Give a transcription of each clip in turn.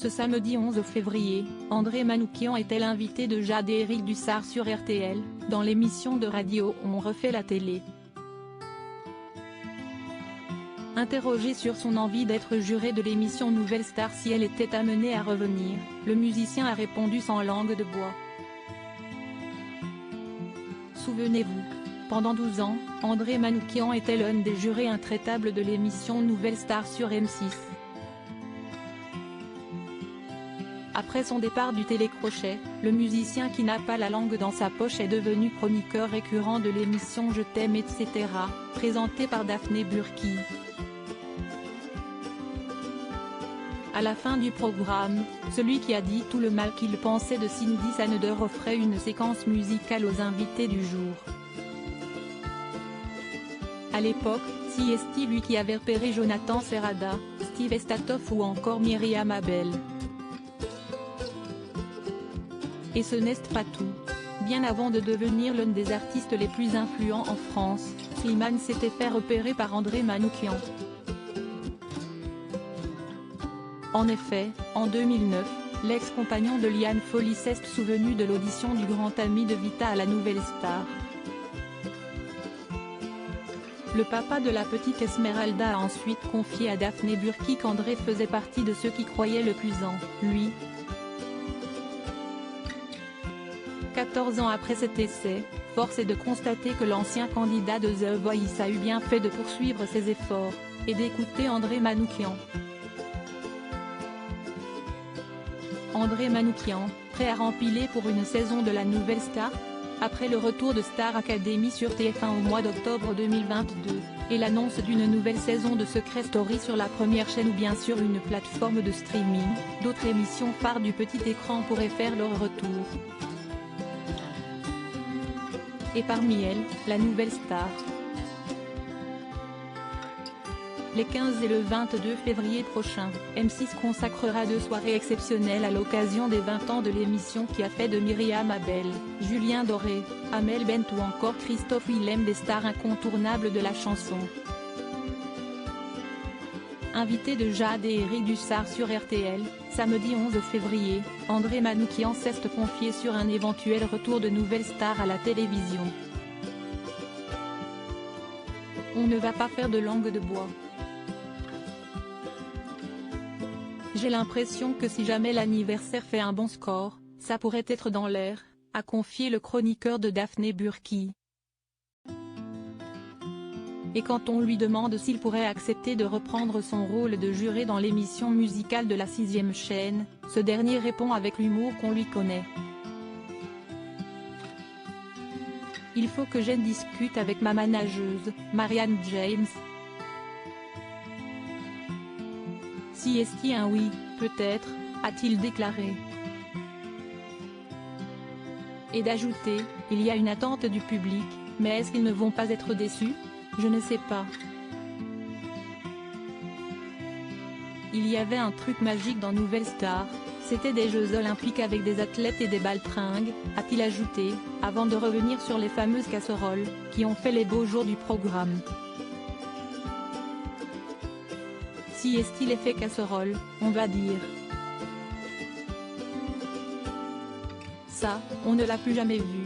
Ce samedi 11 février, André Manoukian était l'invité de Jade et Eric Dussard sur RTL, dans l'émission de radio On refait la télé. Interrogé sur son envie d'être juré de l'émission Nouvelle Star si elle était amenée à revenir, le musicien a répondu sans langue de bois. Souvenez-vous, pendant 12 ans, André Manoukian était l'un des jurés intraitables de l'émission Nouvelle Star sur M6. Après son départ du télécrochet, le musicien qui n'a pas la langue dans sa poche est devenu chroniqueur récurrent de l'émission Je t'aime etc., présentée par Daphné Burki. À la fin du programme, celui qui a dit tout le mal qu'il pensait de Cindy Saneder offrait une séquence musicale aux invités du jour. À l'époque, c'est lui qui avait repéré Jonathan Serrada, Steve Estatoff ou encore Myriam Abel. Et ce n'est pas tout. Bien avant de devenir l'un des artistes les plus influents en France, Slimane s'était fait repérer par André Manoukian. En effet, en 2009, l'ex-compagnon de Liane Folly s'est souvenu de l'audition du grand ami de Vita à la Nouvelle Star. Le papa de la petite Esmeralda a ensuite confié à Daphné Burki qu'André faisait partie de ceux qui croyaient le plus en lui. 14 ans après cet essai, force est de constater que l'ancien candidat de The Voice a eu bien fait de poursuivre ses efforts, et d'écouter André Manoukian. André Manoukian, prêt à rempiler pour une saison de la Nouvelle Star? Après le retour de Star Academy sur TF1 au mois d'octobre 2022, et l'annonce d'une nouvelle saison de Secret Story sur la première chaîne ou bien sur une plateforme de streaming, d'autres émissions phares du petit écran pourraient faire leur retour. Et parmi elles, la Nouvelle Star. Les 15 et le 22 février prochains, M6 consacrera 2 soirées exceptionnelles à l'occasion des 20 ans de l'émission qui a fait de Myriam Abel, Julien Doré, Amel Bent ou encore Christophe Willem des stars incontournables de la chanson. Invité de Jade et Eric Dussard sur RTL, samedi 11 février, André Manoukian s'est confié sur un éventuel retour de Nouvelle Star à la télévision. On ne va pas faire de langue de bois. J'ai l'impression que si jamais l'anniversaire fait un bon score, ça pourrait être dans l'air, a confié le chroniqueur de Daphné Burki. Et quand on lui demande s'il pourrait accepter de reprendre son rôle de juré dans l'émission musicale de la 6e chaîne, ce dernier répond avec l'humour qu'on lui connaît. Il faut que j'en discute avec ma manageuse, Marianne James. Si est-il un oui, peut-être, a-t-il déclaré. Et d'ajouter, il y a une attente du public, mais est-ce qu'ils ne vont pas être déçus? Je ne sais pas. Il y avait un truc magique dans Nouvelle Star, c'était des Jeux Olympiques avec des athlètes et des baltringues, a-t-il ajouté, avant de revenir sur les fameuses casseroles, qui ont fait les beaux jours du programme. Si est-il effet casserole, on va dire. Ça, on ne l'a plus jamais vu.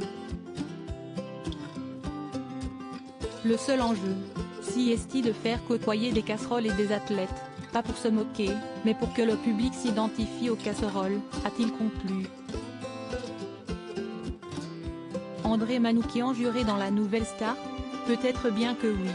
Le seul enjeu, si est-il de faire côtoyer des casseroles et des athlètes, pas pour se moquer, mais pour que le public s'identifie aux casseroles, a-t-il conclu. André Manoukian juré dans la Nouvelle Star? Peut-être bien que oui.